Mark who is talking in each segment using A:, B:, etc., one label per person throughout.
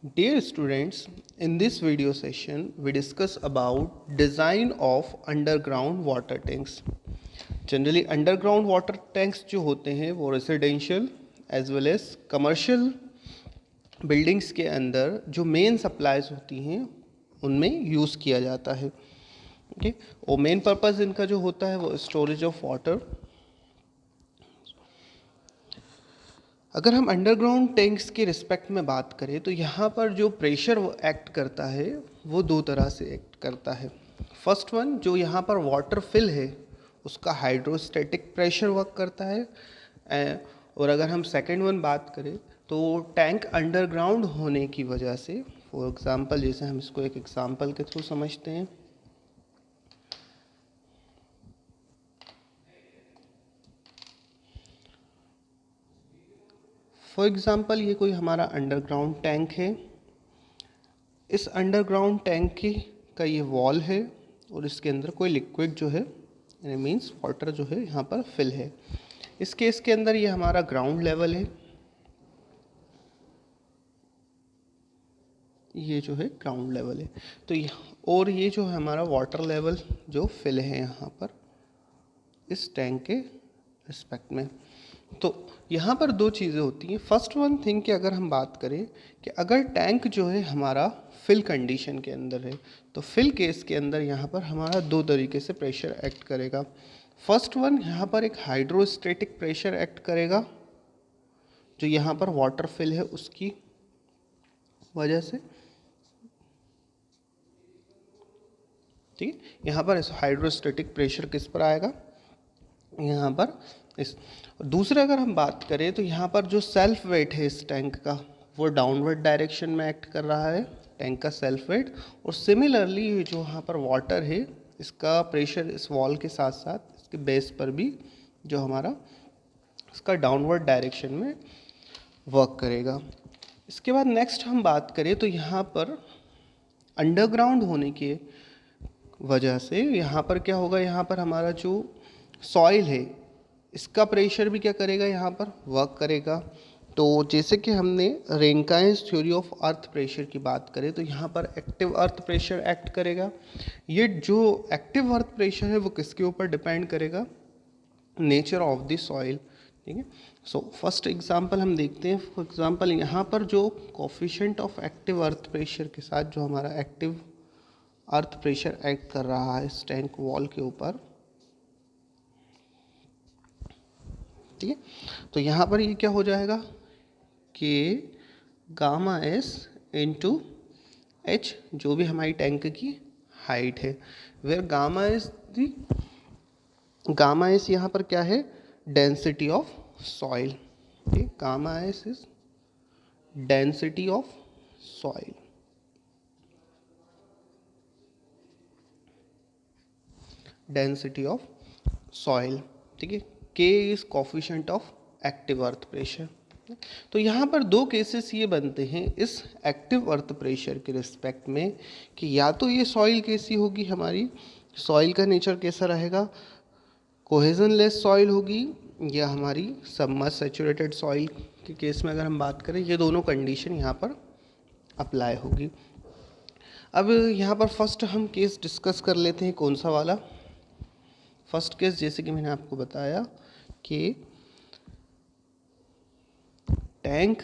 A: Dear students, in this video session, we discuss about design of underground water tanks. Generally, underground water tanks जो होते हैं वो residential as well as commercial buildings के अंदर जो main supplies होती हैं उनमें यूज़ किया जाता है. ओके, और मेन पर्पस इनका जो होता है वो स्टोरेज ऑफ वाटर. अगर हम अंडरग्राउंड टैंक्स के रिस्पेक्ट में बात करें तो यहाँ पर जो प्रेशर एक्ट करता है वो दो तरह से एक्ट करता है. फर्स्ट वन, जो यहाँ पर वाटर फिल है उसका हाइड्रोस्टैटिक प्रेशर वर्क करता है. और अगर हम सेकेंड वन बात करें तो टैंक अंडरग्राउंड होने की वजह से, फॉर एग्जांपल जैसे हम इसको एक एग्जांपल के थ्रू समझते हैं. फॉर एग्ज़ाम्पल ये कोई हमारा अंडरग्राउंड टैंक है. इस अंडरग्राउंड टैंक की का ये वॉल है और इसके अंदर कोई लिक्विड जो है यानी मीन्स वाटर जो है यहाँ पर फिल है. इस केस के अंदर ये हमारा ग्राउंड लेवल है, ये जो है ग्राउंड लेवल है. तो और ये जो है हमारा वाटर लेवल जो फिल है यहाँ पर इस टैंक के रिस्पेक्ट में. तो यहाँ पर दो चीज़ें होती हैं. फर्स्ट वन थिंग कि अगर हम बात करें कि अगर टैंक जो है हमारा फिल कंडीशन के अंदर है तो फिल केस के अंदर यहाँ पर हमारा दो तरीके से प्रेशर एक्ट करेगा. फर्स्ट वन, यहाँ पर एक हाइड्रोस्टैटिक प्रेशर एक्ट करेगा जो यहाँ पर वाटर फिल है उसकी वजह से. ठीक है, यहाँ पर हाइड्रोस्टैटिक प्रेशर किस पर आएगा, यहाँ पर इस. दूसरा अगर हम बात करें तो यहाँ पर जो सेल्फ वेट है इस टैंक का वो डाउनवर्ड डायरेक्शन में एक्ट कर रहा है, टैंक का सेल्फ वेट. और सिमिलरली जो यहाँ पर वाटर है इसका प्रेशर इस वॉल के साथ साथ इसके बेस पर भी जो हमारा इसका डाउनवर्ड डायरेक्शन में वर्क करेगा. इसके बाद नेक्स्ट हम बात करें तो यहाँ पर अंडरग्राउंड होने के वजह से यहाँ पर क्या होगा, यहाँ पर हमारा जो सॉइल है इसका प्रेशर भी क्या करेगा, यहाँ पर वर्क करेगा. तो जैसे कि हमने रेनकाइंस थ्योरी ऑफ अर्थ प्रेशर की बात करें तो यहाँ पर एक्टिव अर्थ प्रेशर एक्ट करेगा. ये जो एक्टिव अर्थ प्रेशर है वो किसके ऊपर डिपेंड करेगा, नेचर ऑफ द सॉइल. ठीक है, सो फर्स्ट एग्जांपल हम देखते हैं. फॉर एग्जांपल यहाँ पर जो coefficient of active earth pressure के साथ जो हमारा एक्टिव अर्थ प्रेशर एक्ट कर रहा है इस टैंक वॉल के ऊपर. ठीक है, तो यहाँ पर ये क्या हो जाएगा कि गामा एस इंटू एच जो भी हमारी टैंक की हाइट है, वेयर गामा एस यहाँ पर क्या है, डेंसिटी ऑफ सॉइल. ठीक, gamma S is density of soil. Density of soil. ठीक है, के is coefficient of active earth pressure. तो यहाँ पर दो केसेस ये बनते हैं इस एक्टिव अर्थ प्रेशर के रिस्पेक्ट में कि या तो ये सॉइल कैसी होगी, हमारी सॉइल का नेचर कैसा रहेगा, कोहेजन लेस सॉइल होगी, या हमारी सबमर्ज सैचुरेटेड सॉइल के केस में अगर हम बात करें ये दोनों कंडीशन यहाँ पर अप्लाई होगी. अब यहाँ पर फर्स्ट हम केस डिस्कस कर लेते हैं. कौन सा वाला फर्स्ट केस, जैसे कि मैंने आपको बताया कि tank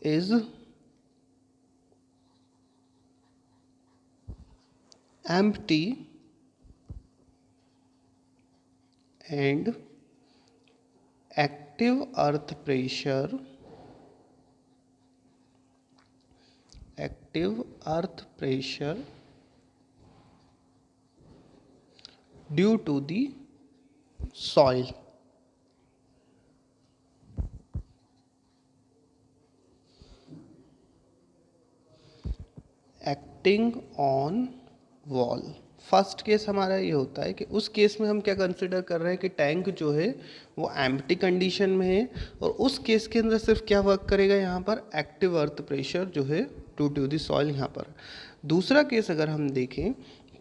A: is empty and active earth pressure due to the soil. Acting on wall. First case हमारा ये होता है कि उस केस में हम क्या कंसिडर कर रहे हैं कि टैंक जो है वो एम्प्टी कंडीशन में है और उस केस के अंदर सिर्फ क्या वर्क करेगा, यहाँ पर एक्टिव अर्थ प्रेशर जो है टू द सॉइल यहाँ पर. दूसरा केस अगर हम देखें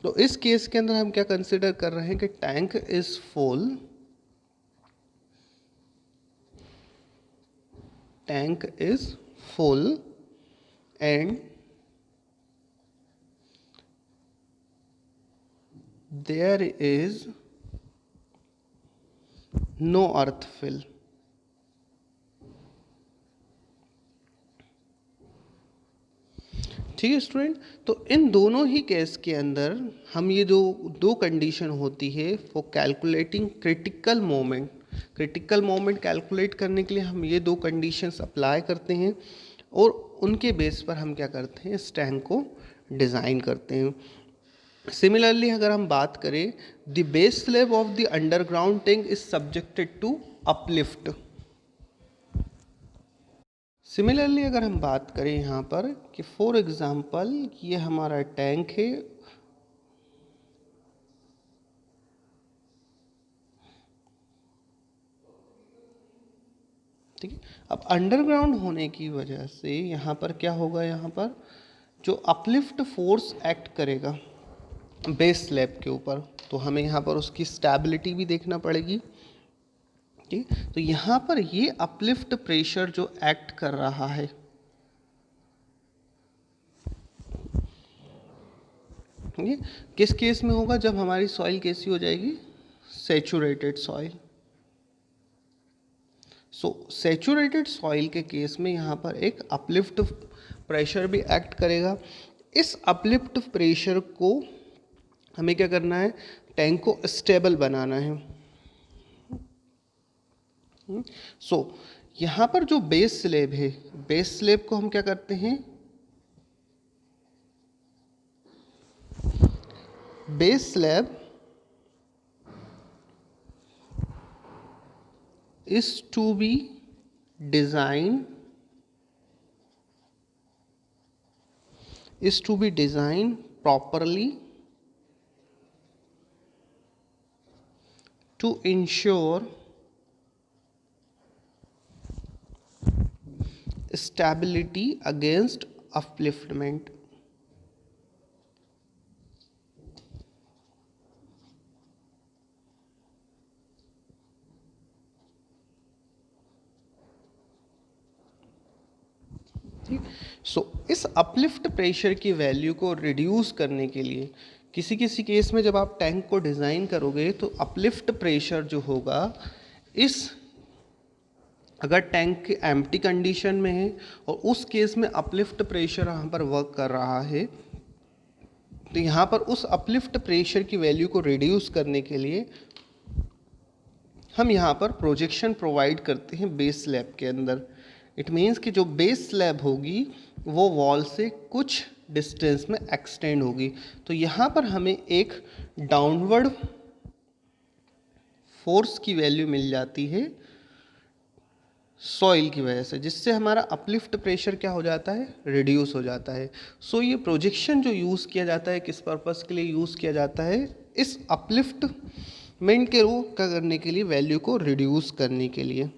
A: तो इस केस के अंदर हम क्या कंसिडर कर रहे हैं कि tank is full tank is full and there is no earth fill. ठीक है स्टूडेंट, तो इन दोनों ही केस के अंदर हम ये जो दो कंडीशन होती है for calculating critical moment calculate करने के लिए हम ये दो कंडीशंस अप्लाई करते हैं और उनके बेस पर हम क्या करते हैं, इस टैंक को डिज़ाइन करते हैं. सिमिलरली अगर हम बात करें, the base slab of the underground tank is subjected to uplift. Similarly अगर हम बात करें यहाँ पर कि फॉर एग्जांपल ये हमारा टैंक है, ठीक है. अब अंडरग्राउंड होने की वजह से यहाँ पर क्या होगा, यहाँ पर जो अपलिफ्ट फोर्स एक्ट करेगा बेस स्लैब के ऊपर, तो हमें यहाँ पर उसकी स्टेबिलिटी भी देखना पड़ेगी. ठीक, तो यहाँ पर ये अपलिफ्ट प्रेशर जो एक्ट कर रहा है, ये किस केस में होगा, जब हमारी सॉइल कैसी हो जाएगी, सैचुरेटेड सॉइल. सो सैचुरेटेड सॉइल के केस में यहाँ पर एक अपलिफ्ट प्रेशर भी एक्ट करेगा. इस अपलिफ्ट प्रेशर को हमें क्या करना है, टैंक को स्टेबल बनाना है. सो यहाँ पर जो बेस स्लैब है, बेस स्लैब को हम क्या करते हैं, base slab is to be designed properly to ensure stability against upliftment. सो इस अपलिफ्ट प्रेशर की वैल्यू को रिड्यूस करने के लिए, किसी किसी केस में जब आप टैंक को डिज़ाइन करोगे तो अपलिफ्ट प्रेशर जो होगा, इस अगर टैंक एम्प्टी कंडीशन में है और उस केस में अपलिफ्ट प्रेशर यहाँ पर वर्क कर रहा है, तो यहाँ पर उस अपलिफ्ट प्रेशर की वैल्यू को रिड्यूस करने के लिए हम यहाँ पर प्रोजेक्शन प्रोवाइड करते हैं बेस स्लैब के अंदर. इट मीन्स कि जो बेस स्लैब होगी वो वॉल से कुछ डिस्टेंस में एक्सटेंड होगी. तो यहाँ पर हमें एक डाउनवर्ड फोर्स की वैल्यू मिल जाती है सॉइल की वजह से, जिससे हमारा अपलिफ्ट प्रेशर क्या हो जाता है, रिड्यूस हो जाता है. सो ये प्रोजेक्शन जो यूज़ किया जाता है, किस पर्पस के लिए यूज़ किया जाता है, इस अपलिफ्टमेंट के रो क्या करने के लिए, वैल्यू को रिड्यूस करने के लिए.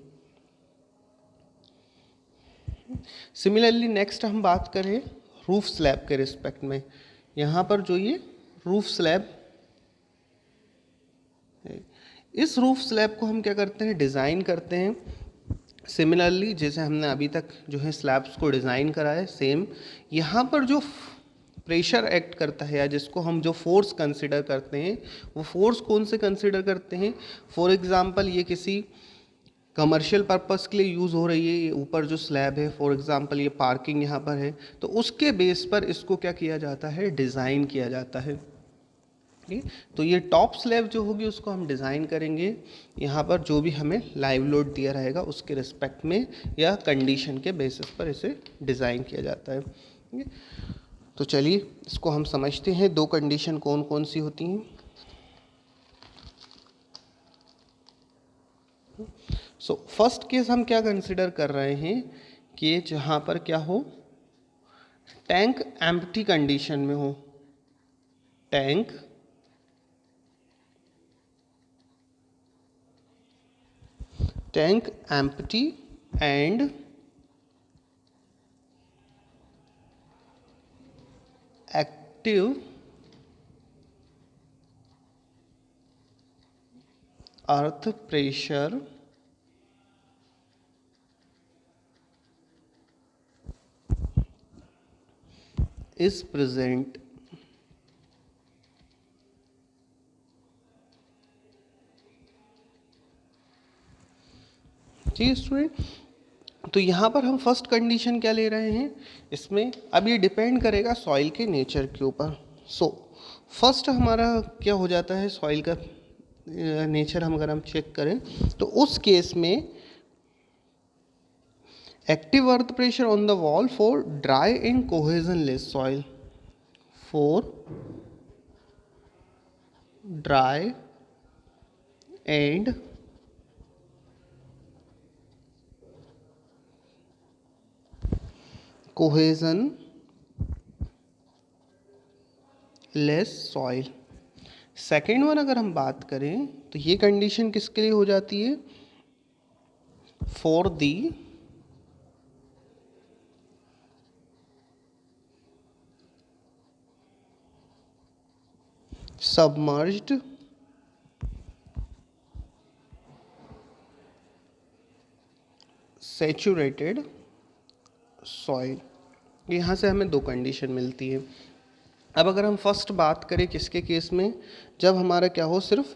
A: सिमिलरली नेक्स्ट हम बात करें रूफ स्लैब के रिस्पेक्ट में. यहाँ पर जो ये रूफ स्लैब, इस रूफ स्लैब को हम क्या करते हैं, डिज़ाइन करते हैं. सिमिलरली जैसे हमने अभी तक जो है स्लैब्स को डिज़ाइन करा है, सेम यहाँ पर जो प्रेशर एक्ट करता है या जिसको हम जो फोर्स कंसिडर करते हैं, वो फोर्स कौन से कंसिडर करते हैं. फॉर एग्जांपल ये किसी कमर्शियल पर्पस के लिए यूज़ हो रही है, ये ऊपर जो स्लैब है, फॉर एग्जांपल ये पार्किंग यहाँ पर है, तो उसके बेस पर इसको क्या किया जाता है, डिज़ाइन किया जाता है. ठीक, तो ये टॉप स्लैब जो होगी उसको हम डिज़ाइन करेंगे यहाँ पर जो भी हमें लाइव लोड दिया रहेगा उसके रिस्पेक्ट में या कंडीशन के बेसिस पर इसे डिज़ाइन किया जाता है. ठीक है, तो चलिए इसको हम समझते हैं, दो कंडीशन कौन कौन सी होती हैं. सो फर्स्ट केस हम क्या कंसिडर कर रहे हैं कि जहाँ पर क्या हो, टैंक एम्प्टी कंडीशन में हो, tank empty and active earth pressure is present. ठीक है स्टूडेंट, तो यहाँ पर हम फर्स्ट कंडीशन क्या ले रहे हैं इसमें, अब ये डिपेंड करेगा सॉइल के नेचर के ऊपर। सो फर्स्ट हमारा क्या हो जाता है, सॉइल का नेचर अगर हम चेक करें तो उस केस में active earth pressure on the wall for dry and cohesionless soil, for dry and cohesionless soil. Second one अगर हम बात करें तो ये कंडीशन किसके लिए हो जाती है, for the submerged saturated soil. यहाँ से हमें दो कंडीशन मिलती है। अब अगर हम फर्स्ट बात करें किसके केस में, जब हमारा क्या हो, सिर्फ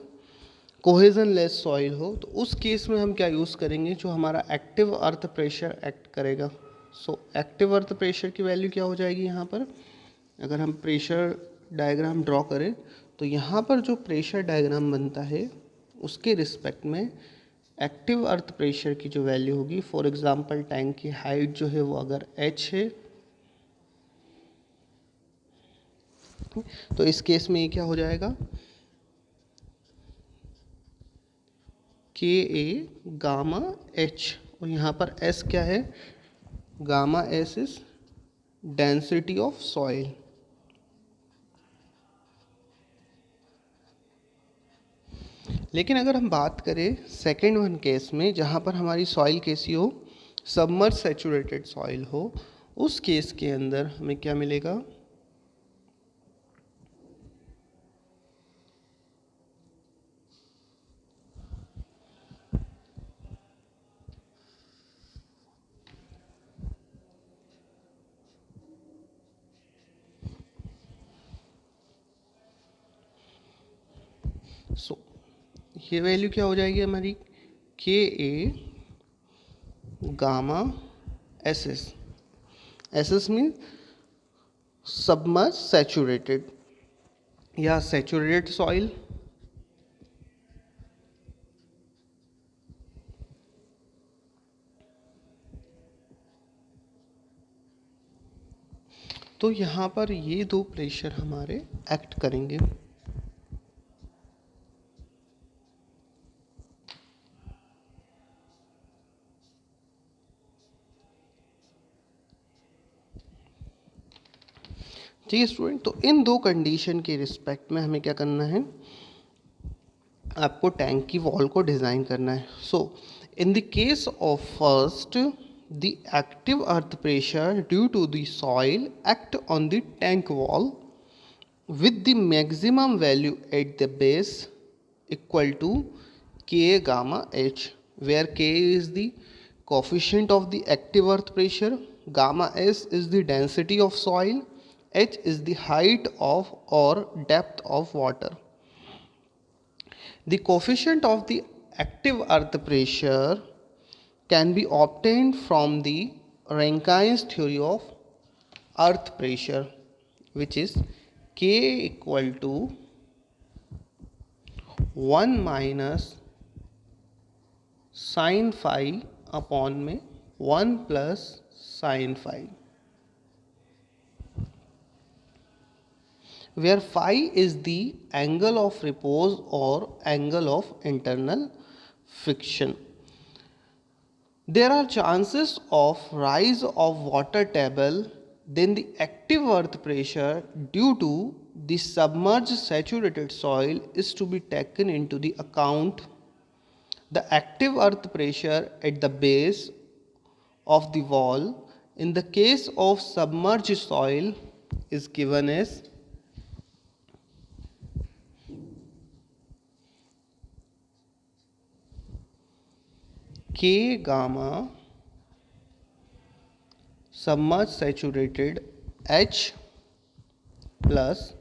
A: कोहेजन लेस सॉइल हो, तो उस केस में हम क्या यूज़ करेंगे, जो हमारा एक्टिव अर्थ प्रेशर एक्ट करेगा। सो एक्टिव अर्थ प्रेशर की वैल्यू क्या हो जाएगी यहाँ पर, अगर हम प्रेशर डायग्राम ड्रॉ करें तो यहाँ पर जो प्रेशर डायग्राम बनता है उसके रिस्पेक्ट में एक्टिव अर्थ प्रेशर की जो वैल्यू होगी, फॉर एग्जांपल टैंक की हाइट जो है वो अगर h है, तो इस केस में ये क्या हो जाएगा, के ए गामा h, और यहाँ पर s क्या है, gamma s is density of soil. लेकिन अगर हम बात करें सेकेंड वन केस में, जहाँ पर हमारी सॉइल कैसी हो, सबमर्ज सैचुरेटेड सॉइल हो, उस केस के अंदर हमें क्या मिलेगा, सो ये वैल्यू क्या हो जाएगी हमारी, के A gamma S S, S S mean submerge saturated या सैचुरेटेड सॉइल। तो यहाँ पर ये दो प्रेशर हमारे एक्ट करेंगे। ठीक है स्टूडेंट, तो इन दो कंडीशन के रिस्पेक्ट में हमें क्या करना है, आपको टैंक की वॉल को डिज़ाइन करना है। So in the case of first, the active earth pressure due to the soil act on the tank wall with the maximum value at the base equal to Ka gamma H, where K is the coefficient of the active earth pressure, gamma S is the density of soil, H is the height of or depth of water. The coefficient of the active earth pressure can be obtained from the Rankine's theory of earth pressure, which is K equal to 1 minus sin phi upon में 1 plus sin phi, where phi is the angle of repose or angle of internal friction. There are chances of rise of water table, then the active earth pressure due to the submerged saturated soil is to be taken into the account. The active earth pressure at the base of the wall in the case of submerged soil is given as K gamma submerged saturated H plus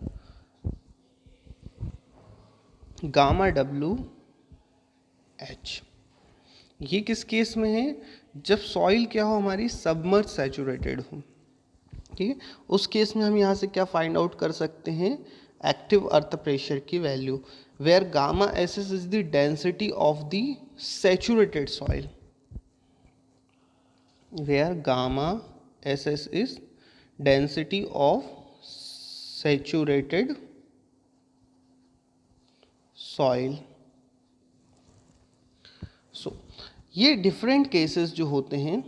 A: gamma W H. ये किस case में है? जब soil क्या हो, हमारी submerge saturated हो। ठीक है, उस केस में हम यहाँ से क्या फाइंड आउट कर सकते हैं? एक्टिव अर्थ प्रेशर की value, where gamma S S is the density of the saturated soil, where gamma S S is density of saturated soil. So ये डिफरेंट केसेस जो होते हैं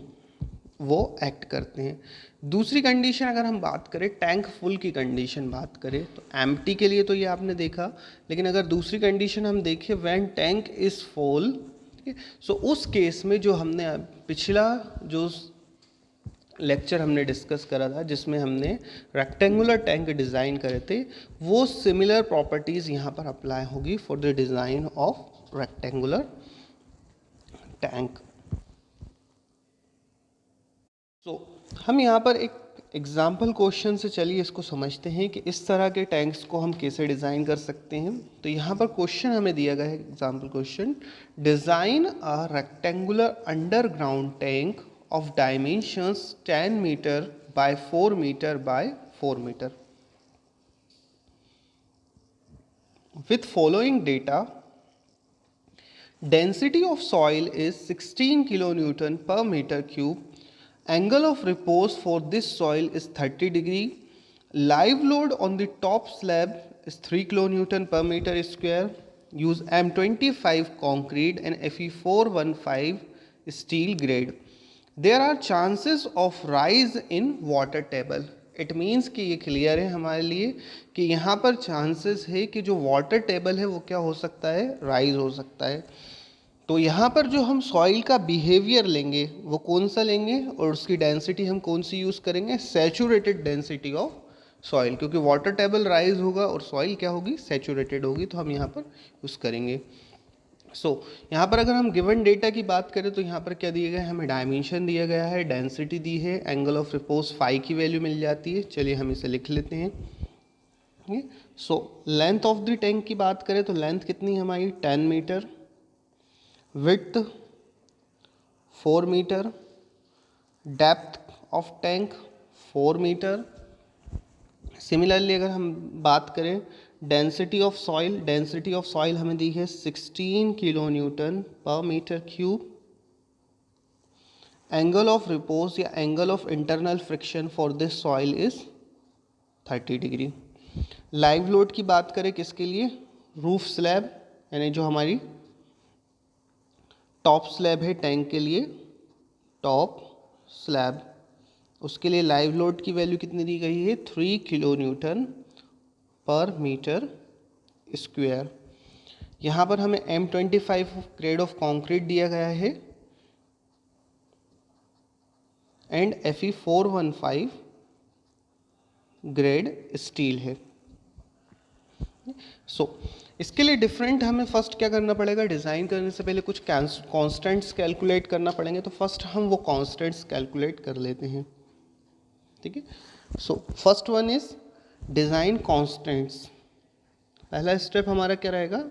A: वो एक्ट करते हैं। दूसरी कंडीशन अगर हम बात करें, टैंक फुल की कंडीशन बात करें, तो एम्प्टी के लिए तो ये आपने देखा, लेकिन अगर दूसरी कंडीशन हम देखें, व्हेन टैंक इज फुल, ठीक है, सो उस केस में जो हमने पिछला जो लेक्चर हमने डिस्कस करा था जिसमें हमने रेक्टेंगुलर टैंक डिज़ाइन करे थे, वो सिमिलर प्रॉपर्टीज़ यहाँ पर अप्लाई होगी for the design of rectangular tank. हम यहाँ पर एक एग्जाम्पल क्वेश्चन से चलिए इसको समझते हैं कि इस तरह के टैंक्स को हम कैसे डिज़ाइन कर सकते हैं। तो यहाँ पर क्वेश्चन हमें दिया गया है, example question, design a rectangular underground tank of dimensions 10 meter by 4 meter by 4 meter with following data. Density of soil is 16 kilonewton per meter cube. Angle of repose for this soil is 30 degree. Live load on the top slab is 3 kilonewton per meter square. Use M25 concrete and Fe415 steel grade. There are chances of rise in water table. It means कि ये clear है हमारे लिए कि यहाँ पर chances है कि जो वाटर टेबल है वो क्या हो सकता है, राइज हो सकता है। तो यहाँ पर जो हम सॉइल का बिहेवियर लेंगे वो कौन सा लेंगे और उसकी डेंसिटी हम कौन सी यूज़ करेंगे? सैचुरेटेड डेंसिटी ऑफ सॉइल, क्योंकि वाटर टेबल राइज होगा और सॉइल क्या होगी? सैचुरेटेड होगी, तो हम यहाँ पर यूज़ करेंगे। यहाँ पर अगर हम गिवन डेटा की बात करें तो यहाँ पर क्या दिए गए, हमें डायमेंशन दिया गया है, डेंसिटी दी है, एंगल ऑफ रिपोज फाई की वैल्यू मिल जाती है। चलिए हम इसे लिख लेते हैं। लेंथ ऑफ द टैंक की बात करें तो लेंथ कितनी है हमारी? 10 metre, width 4 metre, depth of tank 4 metre. Similarly अगर हम बात करें डेंसिटी ऑफ सॉइल हमें दी है 16 kilo newton per metre cube. Angle of repose या angle of internal friction for this soil is 30 degree. Live load की बात करें किसके लिए? रूफ स्लैब, यानी जो हमारी टॉप स्लैब है टैंक के लिए, टॉप स्लैब, उसके लिए लाइव लोड की वैल्यू कितनी दी गई है? 3 kilo newton per metre square. यहाँ पर हमें M25 ग्रेड ऑफ कंक्रीट दिया गया है एंड Fe415 ग्रेड स्टील है। इसके लिए डिफरेंट हमें फर्स्ट क्या करना पड़ेगा? डिज़ाइन करने से पहले कुछ कॉन्स्टेंट्स कैलकुलेट करना पड़ेंगे, तो फर्स्ट हम वो कॉन्स्टेंट्स कैलकुलेट कर लेते हैं। ठीक है, first one is design constants. पहला स्टेप हमारा क्या रहेगा?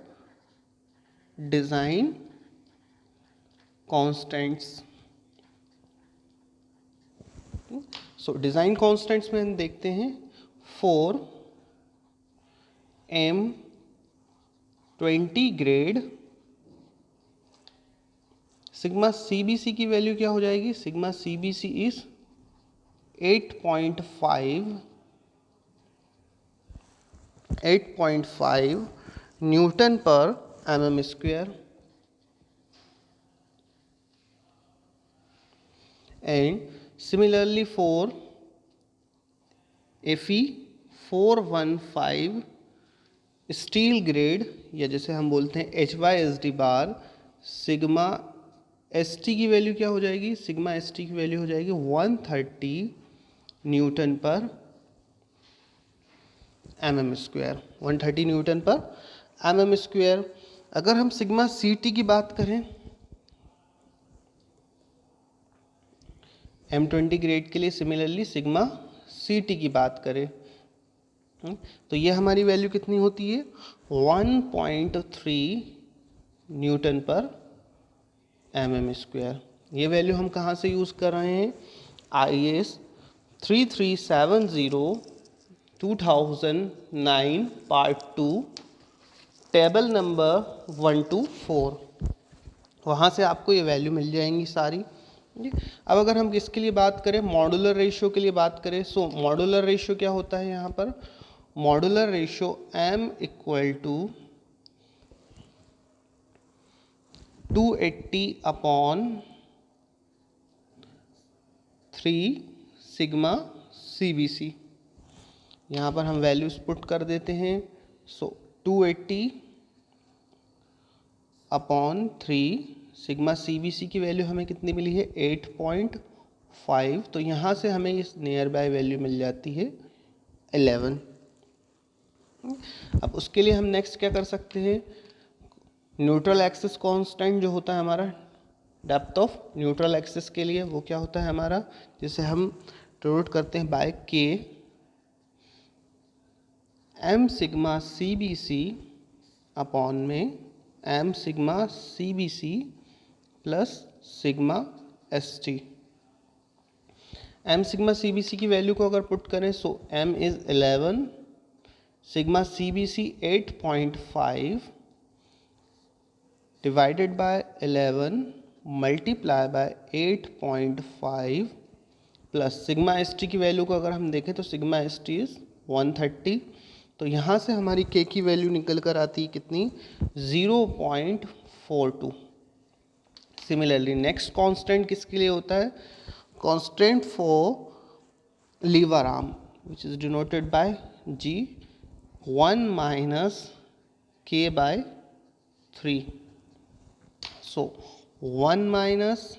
A: Design constants. डिज़ाइन कॉन्स्टेंट्स में हम देखते हैं 4 M20 ग्रेड सिग्मा CBC की वैल्यू क्या हो जाएगी? सिग्मा CBC इज 8.5 न्यूटन पर mm square and similarly for Fe415 steel grade, या जैसे हम बोलते हैं HYSD बार, सिग्मा ST की वैल्यू क्या हो जाएगी? सिग्मा ST की वैल्यू हो जाएगी 130 न्यूटन पर mm स्क्वायर, 130 न्यूटन पर mm स्क्वायर। अगर हम सिग्मा CT की बात करें, M20 ग्रेड के लिए सिमिलरली सिग्मा CT की बात करें तो ये हमारी वैल्यू कितनी होती है 1.3 न्यूटन पर mm स्क्वायर। ये वैल्यू हम कहाँ से यूज़ कर रहे हैं IS 3370 2009 part 2 table number 1 to 4, वहाँ से आपको ये वैल्यू मिल जाएंगी सारी। अब अगर हम इसके लिए बात करें मॉड्यूलर रेशियो के लिए बात करें, सो मॉड्यूलर रेशियो क्या होता है यहाँ पर modular ratio m equal to 280 upon 3 sigma CBC। यहाँ पर हम वैल्यूज पुट कर देते हैं। सो 280 अपॉन 3 सिग्मा CBC की वैल्यू हमें कितनी मिली है 8.5। तो यहाँ से हमें इस नियर बाय वैल्यू मिल जाती है 11। अब उसके लिए हम नेक्स्ट क्या कर सकते हैं न्यूट्रल एक्सिस कांस्टेंट जो होता है हमारा डेप्थ ऑफ न्यूट्रल एक्सिस के लिए वो क्या होता है हमारा, जिसे हम डिनोट करते हैं by K m sigma CBC upon में m sigma CBC plus sigma ST। m sigma CBC की वैल्यू को अगर पुट करें so m is 11, sigma CBC 8.5 divided by 11 multiply by 8.5 plus sigma ST की वैल्यू को अगर हम देखें तो सिग्मा ST इज़ 130। तो यहाँ से हमारी K की वैल्यू निकल कर आती है कितनी 0.42। सिमिलरली नेक्स्ट कांस्टेंट किसके लिए होता है constant for lever arm which is denoted by G 1 minus K by 3। So 1 minus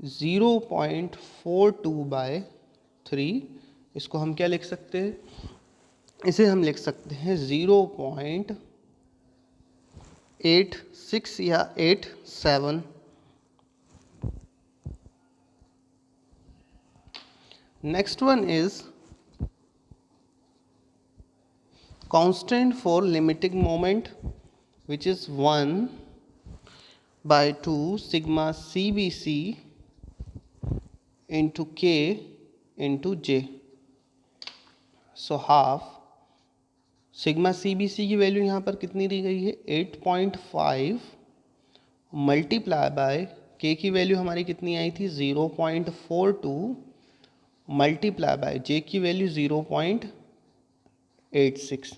A: 0.42 by 3, इसको हम क्या लिख सकते हैं इसे हम लिख सकते हैं 0.86 या 87। Next one is constant for limiting moment which is 1 by 2 sigma CBC into K into J। So half sigma CBC की वैल्यू यहाँ पर कितनी दी गई है 8.5 मल्टीप्लाई बाय K की वैल्यू हमारी कितनी आई थी 0.42 मल्टीप्लाई बाय J की वैल्यू 0.86।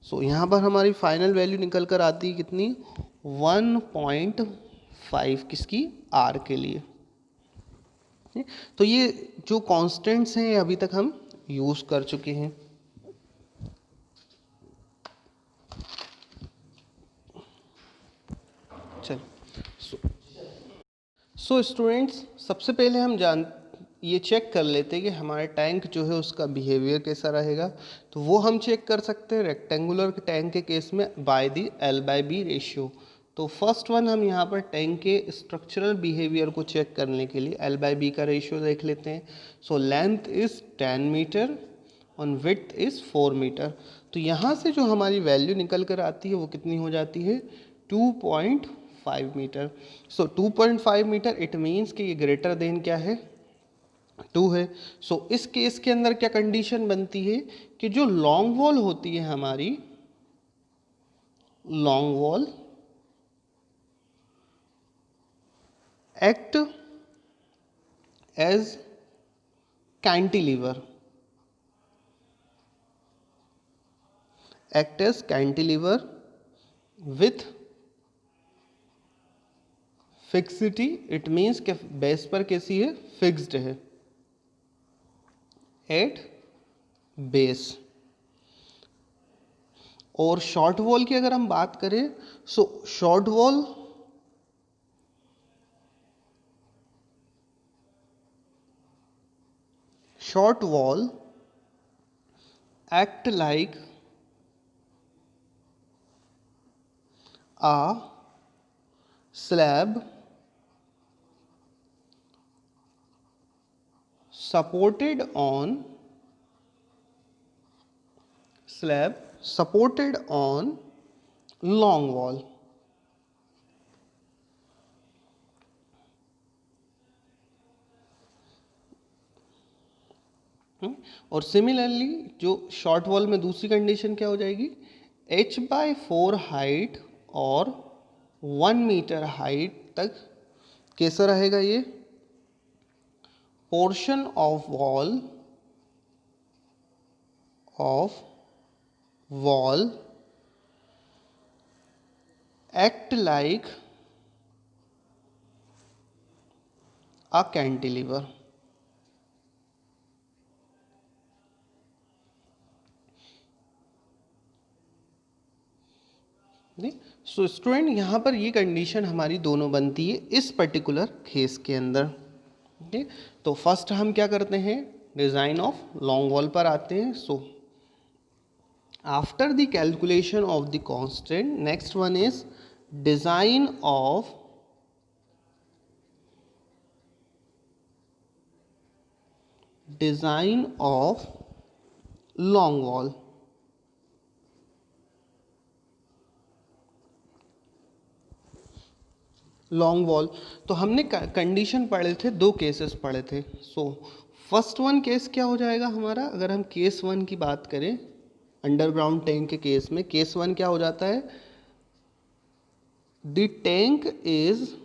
A: सो यहाँ पर हमारी फाइनल वैल्यू निकल कर आती है कितनी 1.5 किसकी R के लिए। तो ये जो कांस्टेंट्स हैं अभी तक हम यूज़ कर चुके हैं। चल सो स्टूडेंट्स सबसे पहले हम ये चेक कर लेते हैं कि हमारा टैंक जो है उसका बिहेवियर कैसा रहेगा। तो वो हम चेक कर सकते हैं रेक्टेंगुलर टैंक के केस में बाय दी L/B रेशियो। तो फर्स्ट वन हम यहाँ पर टैंक के स्ट्रक्चरल बिहेवियर को चेक करने के लिए L/B का रेशियो देख लेते हैं। सो लेंथ इज़ 10 मीटर और विड्थ इज़ 4 मीटर। तो यहाँ से जो हमारी वैल्यू निकल कर आती है वो कितनी हो जाती है 2.5 metre. So 2.5 metre it means कि ये ग्रेटर देन क्या है 2 है। सो इस केस के अंदर क्या कंडीशन बनती है कि जो लॉन्ग वॉल होती है हमारी long wall act as cantilever with fixity it means के बेस पर कैसी है फिक्स्ड है एट बेस। और शॉर्ट वॉल की अगर हम बात करें so short wall act like a slab supported on slab supported on long wall. और सिमिलरली जो शॉर्ट वॉल में दूसरी कंडीशन क्या हो जाएगी, h/4 हाइट और 1 मीटर हाइट तक कैसा रहेगा ये, portion of wall act like a cantilever. So student यहाँ पर ये कंडीशन हमारी दोनों बनती है इस पर्टिकुलर केस के अंदर. ओके, तो फर्स्ट हम क्या करते हैं, डिज़ाइन ऑफ लॉन्ग वॉल पर आते हैं. So after the calculation of the constant, next one is design of long wall. Long wall तो हमने कंडीशन पढ़े थे, दो केसेस पढ़े थे. सो फर्स्ट वन केस क्या हो जाएगा हमारा, अगर हम केस वन की बात करें अंडरग्राउंड टैंक के केस में, केस वन क्या हो जाता है, द टैंक इज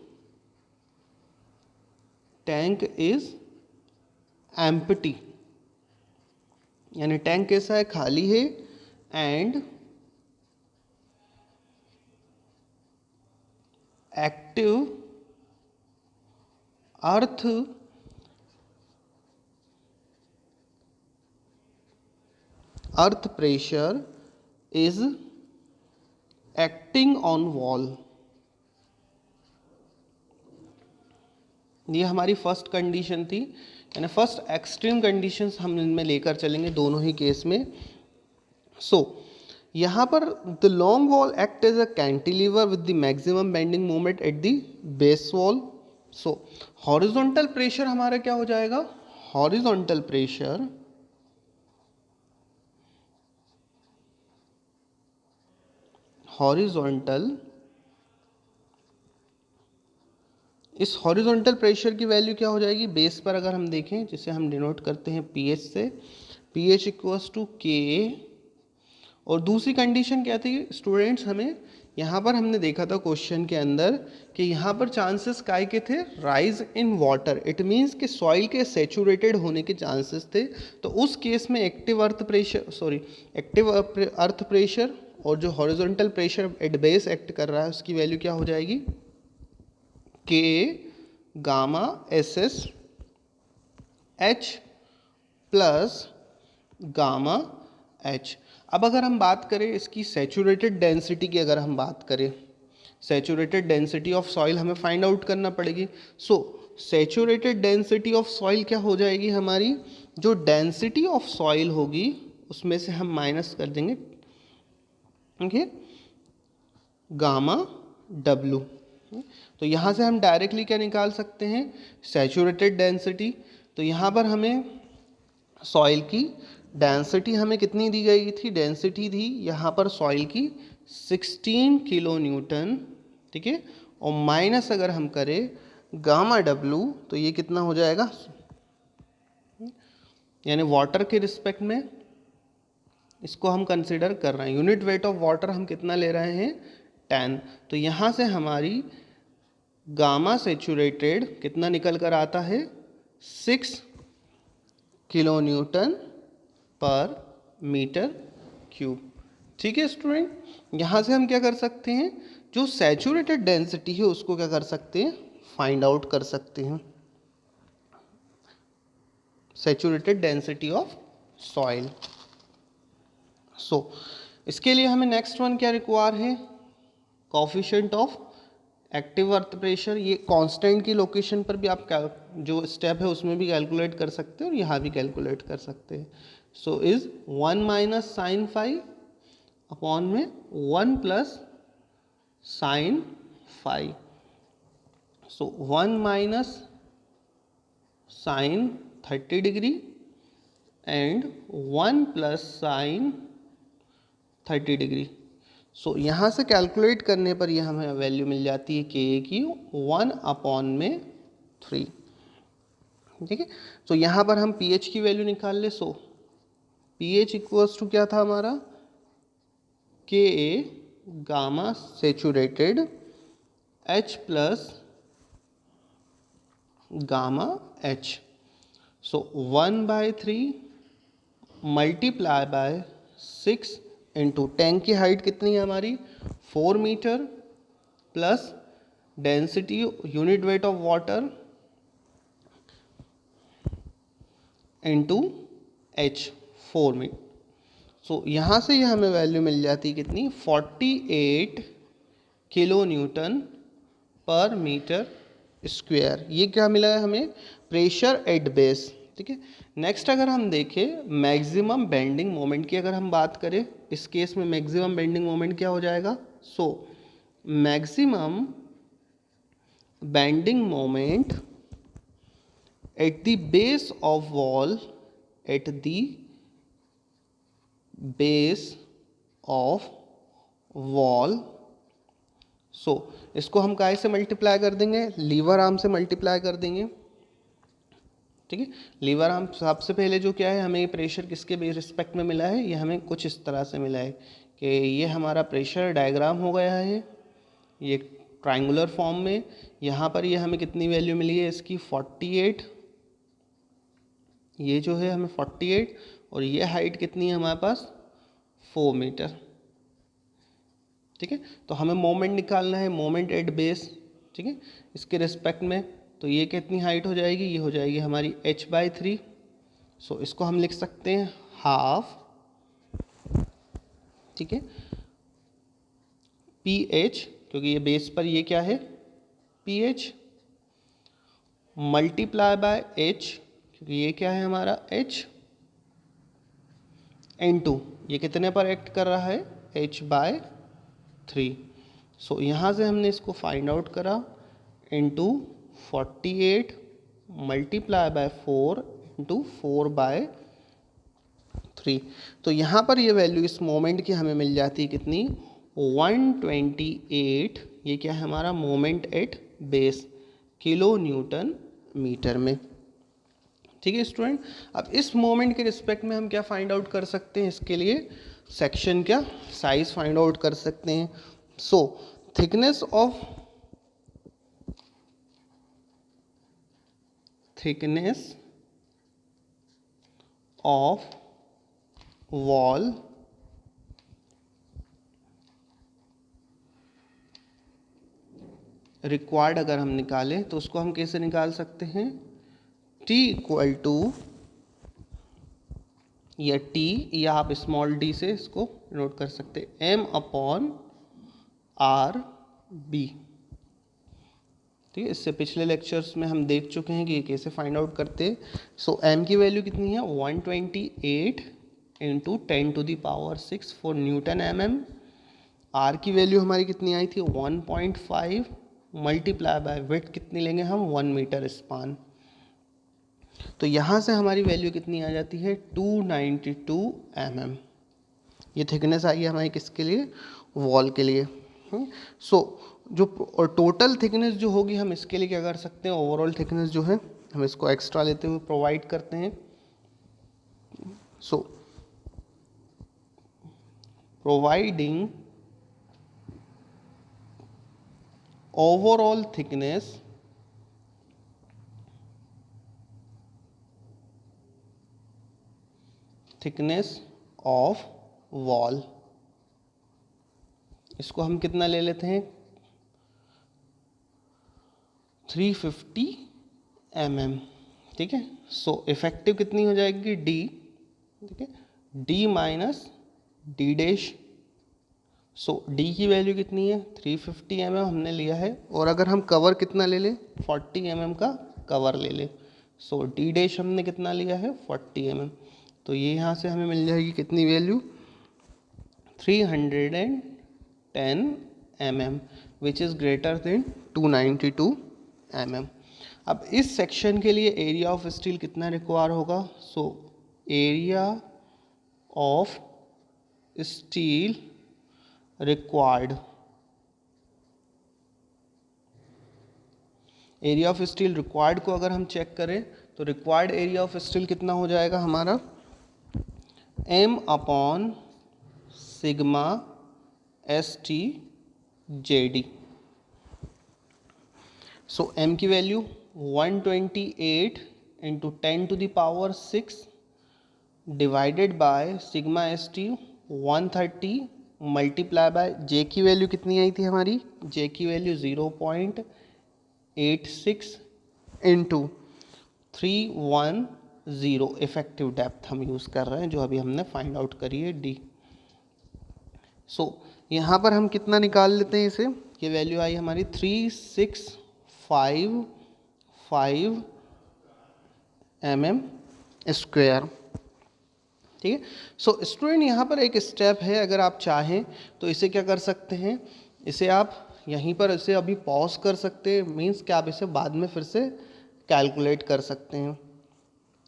A: एम्प्टी, यानी टैंक कैसा है, खाली है, and active earth pressure is acting on wall. ये हमारी फर्स्ट कंडीशन थी, यानी फर्स्ट एक्सट्रीम कंडीशंस हम इनमें लेकर चलेंगे दोनों ही केस में. सो यहाँ पर the long wall act as a cantilever with the maximum bending moment at the base wall. So horizontal pressure हमारा क्या हो जाएगा, हॉरिजॉन्टल प्रेशर इस हॉरिजॉन्टल प्रेशर की वैल्यू क्या हो जाएगी, बेस पर अगर हम देखें, जिसे हम डिनोट करते हैं पीएच से, पीएच इक्वल्स टू के. और दूसरी कंडीशन क्या थी स्टूडेंट्स, हमें यहाँ पर हमने देखा था क्वेश्चन के अंदर कि यहाँ पर चांसेस काय के थे, rise in water. It means कि सॉइल के सेचुरेटेड होने के चांसेस थे. तो उस केस में एक्टिव अर्थ प्रेशर और जो horizontal pressure at base act कर रहा है उसकी वैल्यू क्या हो जाएगी, के gamma S S H plus gamma H. अब अगर हम बात करें इसकी सैचुरेटेड डेंसिटी की, अगर हम बात करें सैचुरेटेड डेंसिटी ऑफ सॉइल हमें फाइंड आउट करना पड़ेगी. सो सैचुरेटेड डेंसिटी ऑफ सॉइल क्या हो जाएगी हमारी, जो डेंसिटी ऑफ सॉइल होगी उसमें से हम माइनस कर देंगे, ओके, गामा डब्लू. तो यहाँ से हम डायरेक्टली क्या निकाल सकते हैं, सैचुरेटेड डेंसिटी. तो यहाँ पर हमें सॉइल की डेंसिटी हमें कितनी दी गई थी, डेंसिटी थी यहाँ पर सॉइल की 16 किलो न्यूटन, ठीक है, और माइनस अगर हम करें गामा डब्लू तो ये कितना हो जाएगा, यानी वाटर के रिस्पेक्ट में इसको हम कंसिडर कर रहे हैं, यूनिट वेट ऑफ वाटर हम कितना ले रहे हैं, 10. तो यहाँ से हमारी गामा सेचुरेटेड कितना निकल कर आता है, 6 kilo newton per metre cube. ठीक है स्टूडेंट, यहाँ से हम क्या कर सकते हैं, जो सैचुरेटेड डेंसिटी है उसको क्या कर सकते हैं, फाइंड आउट कर सकते हैं, सैचुरेटेड डेंसिटी ऑफ सॉइल. सो इसके लिए हमें नेक्स्ट वन क्या रिक्वायर है, coefficient of active earth pressure. ये कांस्टेंट की लोकेशन पर भी आप जो स्टेप है उसमें भी कैलकुलेट कर सकते हैं और यहाँ भी कैलकुलेट कर सकते हैं. So is 1 minus sine five upon में 1 plus sine five. So 1 minus sine 30 degree and 1 plus sine 30 degree. So यहाँ से कैलकुलेट करने पर यह हमें वैल्यू मिल जाती है के की 1/3। ठीक है, तो यहाँ पर हम pH की वैल्यू निकाल ले। सो pH इक्वल्स टू क्या था हमारा, के A gamma saturated H plus gamma H। So 1/3 multiply by 6 into tank की हाइट कितनी है हमारी 4 metre plus density unit weight of water into H 4 metre. So यहाँ से यह हमें वैल्यू मिल जाती है कितनी 48 kilo newton per metre square. ये क्या मिला है हमें, प्रेशर एट बेस। ठीक है, नेक्स्ट अगर हम देखें मैक्सिमम बेंडिंग मोमेंट की अगर हम बात करें, इस केस में मैक्सिमम बेंडिंग मोमेंट क्या हो जाएगा। So maximum bending moment at the base of wall, at the base of wall. So इसको हम काय से मल्टीप्लाई कर देंगे, लीवर आर्म से मल्टीप्लाई कर देंगे। ठीक है, लीवर आर्म सबसे पहले जो क्या है, हमें प्रेशर किसके रिस्पेक्ट में मिला है, ये हमें कुछ इस तरह से मिला है कि ये हमारा प्रेशर डायग्राम हो गया है ये ट्रायंगुलर फॉर्म में। यहाँ पर ये हमें कितनी वैल्यू मिली है इसकी 48, ये जो है हमें 48, और ये हाइट कितनी है हमारे पास 4 मीटर। ठीक है, तो हमें मोमेंट निकालना है, मोमेंट एट बेस। ठीक है, इसके रिस्पेक्ट में, तो ये कितनी हाइट हो जाएगी, ये हो जाएगी हमारी h/3। सो इसको हम लिख सकते हैं हाफ, ठीक है, pH, क्योंकि ये बेस पर ये क्या है pH, मल्टीप्लाई बाय h, क्योंकि ये क्या है हमारा h, इनटू ये कितने पर एक्ट कर रहा है h/3। सो यहाँ से हमने इसको फाइंड आउट करा, इंटू 48 मल्टीप्लाई बाय 4 इंटू 4/3। तो यहाँ पर ये वैल्यू इस मोमेंट की हमें मिल जाती है कितनी 128। ये क्या है हमारा moment at base, kilonewton metre में। ठीक है स्टूडेंट, अब इस मोमेंट के रिस्पेक्ट में हम क्या फाइंड आउट कर सकते हैं, इसके लिए सेक्शन क्या साइज फाइंड आउट कर सकते हैं। सो थिकनेस ऑफ वॉल रिक्वायर्ड अगर हम निकालें तो उसको हम कैसे निकाल सकते हैं, T इक्वल टू, या T या आप स्मॉल d से इसको नोट कर सकते हैं, M/RB। ठीक है, इससे पिछले लेक्चर्स में हम देख चुके हैं कि ये कैसे फाइंड आउट करते हैं। सो M की वैल्यू कितनी है 128 into 10⁶ for Newton mm। R की वैल्यू हमारी कितनी आई थी 1.5 मल्टीप्लाई बाय विड्थ कितनी लेंगे हम 1 मीटर स्पान। तो यहाँ से हमारी वैल्यू कितनी आ जाती है 292 mm। ये थिकनेस आई है हमारी किसके लिए, वॉल के लिए। सो जो टोटल थिकनेस जो होगी हम इसके लिए क्या कर सकते हैं, ओवरऑल थिकनेस जो है हम इसको एक्स्ट्रा लेते हुए प्रोवाइड करते हैं। So providing overall thickness of wall, इसको हम कितना ले लेते हैं 350 mm। ठीक है, सो इफेक्टिव कितनी हो जाएगी D, ठीक है, D माइनस D डैश। सो D की वैल्यू कितनी है 350 mm हमने लिया है, और अगर हम कवर कितना ले लें 40 mm का कवर ले लें। सो D डैश हमने कितना लिया है 40 mm, तो ये यहाँ से हमें मिल जाएगी कितनी value 310 mm which is greater than 292 mm। अब इस सेक्शन के लिए एरिया ऑफ स्टील कितना रिक्वायर होगा, so area of steel required, area of steel required को अगर हम चेक करें तो रिक्वायर्ड एरिया ऑफ स्टील कितना हो जाएगा हमारा, m upon sigma S T J D. So m की value 128 into 10⁶ divided by sigma S T 130 multiply by J की वैल्यू कितनी आई थी हमारी, जे की वैल्यू 0.86 इंटू 310 इफेक्टिव डेप्थ हम यूज़ कर रहे हैं जो अभी हमने फाइंड आउट करी है डी। सो यहाँ पर हम कितना निकाल लेते हैं इसे, ये वैल्यू आई हमारी 3655 mm²। ठीक है। सो स्टूडेंट यहाँ पर एक स्टेप है, अगर आप चाहें तो इसे क्या कर सकते हैं, इसे आप यहीं पर इसे अभी पॉज कर सकते हैं, मीन्स कि आप इसे बाद में फिर से कैलकुलेट कर सकते हैं।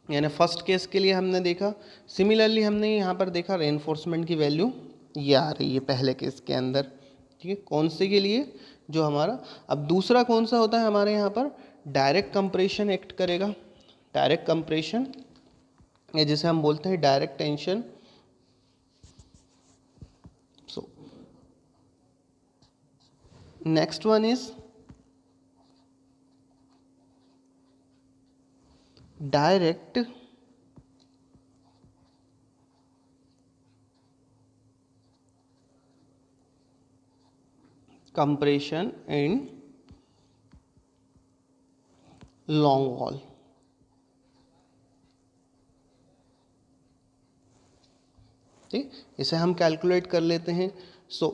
A: यानी फर्स्ट केस के लिए हमने देखा, सिमिलरली हमने यहाँ पर देखा रेनफोर्समेंट की वैल्यू ये आ रही है पहले केस के अंदर। ठीक है, कौन से के लिए, जो हमारा अब दूसरा कौन सा होता है हमारे यहाँ पर, डायरेक्ट कंप्रेशन एक्ट करेगा। डायरेक्ट कंप्रेशन या जिसे हम बोलते हैं direct tension. So next one is direct compression in long wall। ठीक, इसे हम कैलकुलेट कर लेते हैं। सो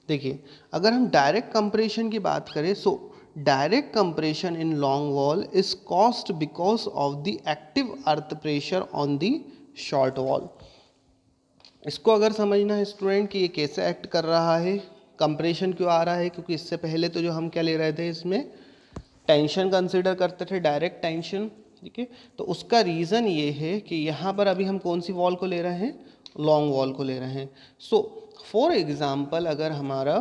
A: देखिए, अगर हम डायरेक्ट कंप्रेशन की बात करें, so direct compression in long wall is caused because of the active earth pressure on the short wall. इसको अगर समझना है स्टूडेंट कि ये कैसे एक्ट कर रहा है, कंप्रेशन क्यों आ रहा है, क्योंकि इससे पहले तो जो हम क्या ले रहे थे, इसमें टेंशन कंसिडर करते थे, डायरेक्ट टेंशन। ठीक है, तो उसका रीज़न ये है कि यहाँ पर अभी हम कौन सी वॉल को ले रहे हैं, लॉन्ग वॉल को ले रहे हैं। सो फॉर एग्जांपल अगर हमारा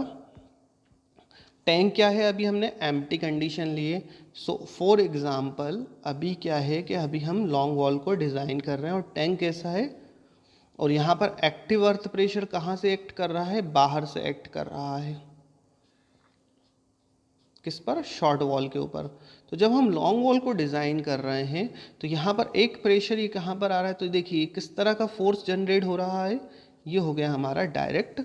A: टैंक क्या है, अभी हमने एम्प्टी कंडीशन लिए। सो फॉर एग्जांपल अभी क्या है कि अभी हम लॉन्ग वॉल को डिज़ाइन कर रहे हैं और टैंक कैसा है, और यहाँ पर एक्टिव अर्थ प्रेशर कहाँ से एक्ट कर रहा है, बाहर से एक्ट कर रहा है, किस पर, शॉर्ट वॉल के ऊपर। तो जब हम लॉन्ग वॉल को डिज़ाइन कर रहे हैं तो यहाँ पर एक प्रेशर ये कहाँ पर आ रहा है, तो देखिए किस तरह का फोर्स जनरेट हो रहा है, ये हो गया हमारा डायरेक्ट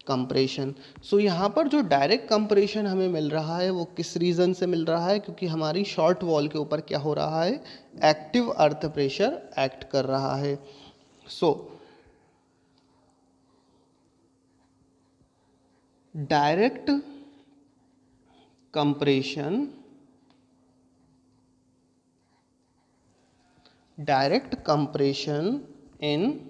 A: कंप्रेशन। सो यहाँ पर जो डायरेक्ट कंप्रेशन हमें मिल रहा है वो किस रीज़न से मिल रहा है, क्योंकि हमारी शॉर्ट वॉल के ऊपर क्या हो रहा है, एक्टिव अर्थ प्रेशर एक्ट कर रहा है। So direct compression, direct compression in,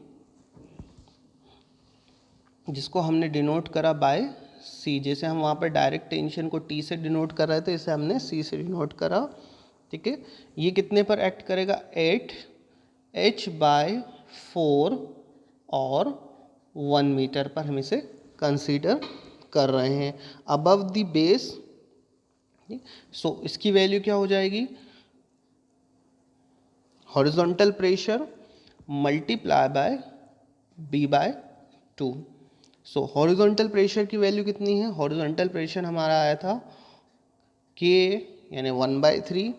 A: जिसको हमने डिनोट करा बाय सी, जैसे हम वहाँ पर डायरेक्ट टेंशन को टी से डिनोट कर रहे थे, इसे हमने सी से डिनोट करा। ठीक है, ये कितने पर एक्ट करेगा, 8H/4 और 1 मीटर पर हम इसे कंसीडर कर रहे हैं, अबव द बेस। सो इसकी वैल्यू क्या हो जाएगी, horizontal pressure multiply by B/2। So horizontal pressure की वैल्यू कितनी है, हॉरिजॉन्टल प्रेशर हमारा आया था K यानी 1/3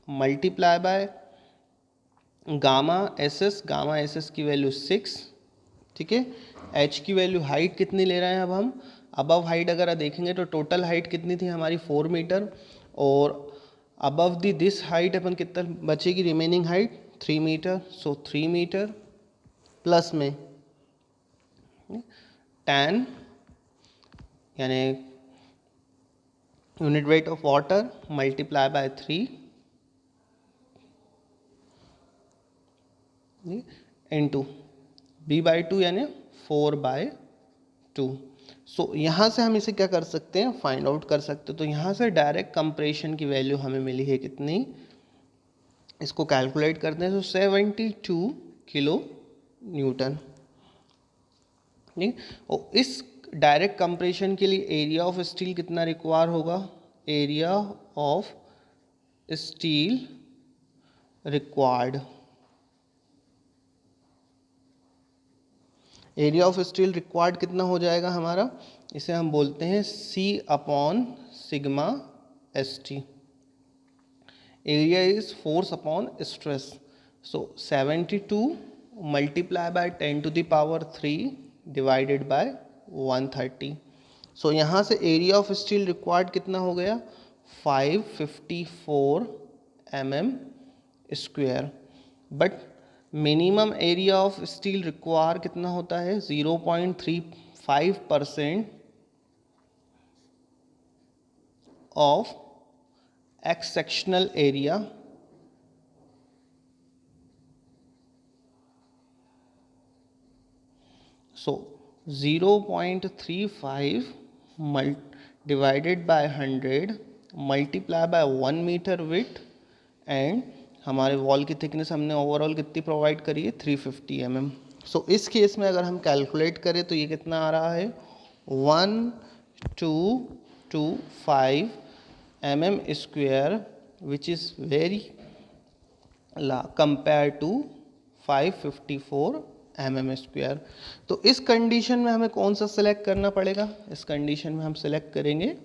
A: multiply by gamma S S की वैल्यू 6। ठीक है, H की वैल्यू, हाइट कितनी ले रहे हैं अब हम, अबव हाइट अगर देखेंगे तो टोटल हाइट कितनी थी हमारी 4 मीटर, और अबव दी दिस हाइट अपन कितना बचेगी, रिमेनिंग हाइट 3 मीटर। सो 3 मीटर प्लस में 10 यानी unit weight of water multiply by 3 into B/2 यानी 4/2। सो यहाँ से हम इसे क्या कर सकते हैं, फाइंड आउट कर सकते हैं। तो यहाँ से डायरेक्ट कंप्रेशन की वैल्यू हमें मिली है कितनी, इसको कैलकुलेट करते हैं। तो 72 किलो न्यूटन। ठीक, और इस डायरेक्ट कंप्रेशन के लिए एरिया ऑफ स्टील कितना रिक्वायर होगा? Area of steel required, area of steel required कितना हो जाएगा हमारा? इसे हम बोलते हैं C upon sigma ST। Area is force upon stress, so 72 multiply by 10 to the power 3 divided by 130। So यहाँ से एरिया ऑफ स्टील रिक्वायर्ड कितना हो गया? 554 mm square. But minimum area of steel require कितना होता है? 0.35% of x sectional area so 0.35 divided by 100 multiply by 1 metre width, and हमारे wall की थिकनेस हमने ओवरऑल कितनी प्रोवाइड करी है? 350 mm। सो इस केस में अगर हम कैलकुलेट करें तो ये कितना आ रहा है? 1225 mm square, which is very compare to 554 mm square. तो इस कंडीशन में हमें कौन सा सिलेक्ट करना पड़ेगा? इस कंडीशन में हम सिलेक्ट करेंगे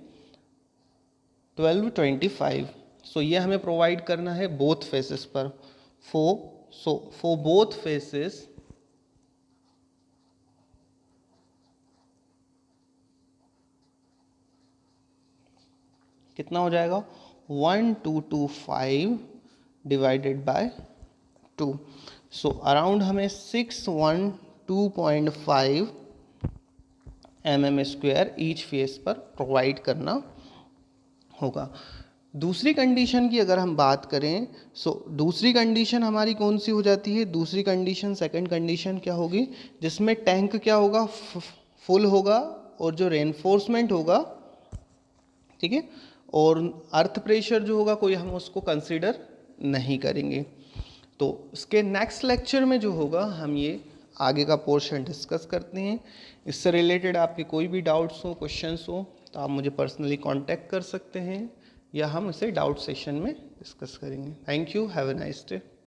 A: 1225। सो ये हमें प्रोवाइड करना है बोथ फेसेस पर। फॉर बोथ फेसेस कितना हो जाएगा? 1225 डिवाइडेड बाय 2। सो अराउंड हमें 612.5 mm स्क्वायर ईच फेस पर प्रोवाइड करना होगा। दूसरी कंडीशन की अगर हम बात करें, दूसरी कंडीशन हमारी कौन सी हो जाती है? दूसरी कंडीशन, सेकंड कंडीशन क्या होगी? जिसमें टैंक क्या होगा? फुल होगा, और जो रेनफोर्समेंट होगा, ठीक है, और अर्थ प्रेशर जो होगा कोई हम उसको कंसीडर नहीं करेंगे। तो इसके नेक्स्ट लेक्चर में जो होगा हम ये आगे का पोर्शन डिस्कस करते हैं। इससे रिलेटेड आपके कोई भी डाउट्स हो, क्वेश्चंस हो, तो आप मुझे पर्सनली कांटेक्ट कर सकते हैं, या हम इसे डाउट सेशन में डिस्कस करेंगे। Thank you, have a nice day.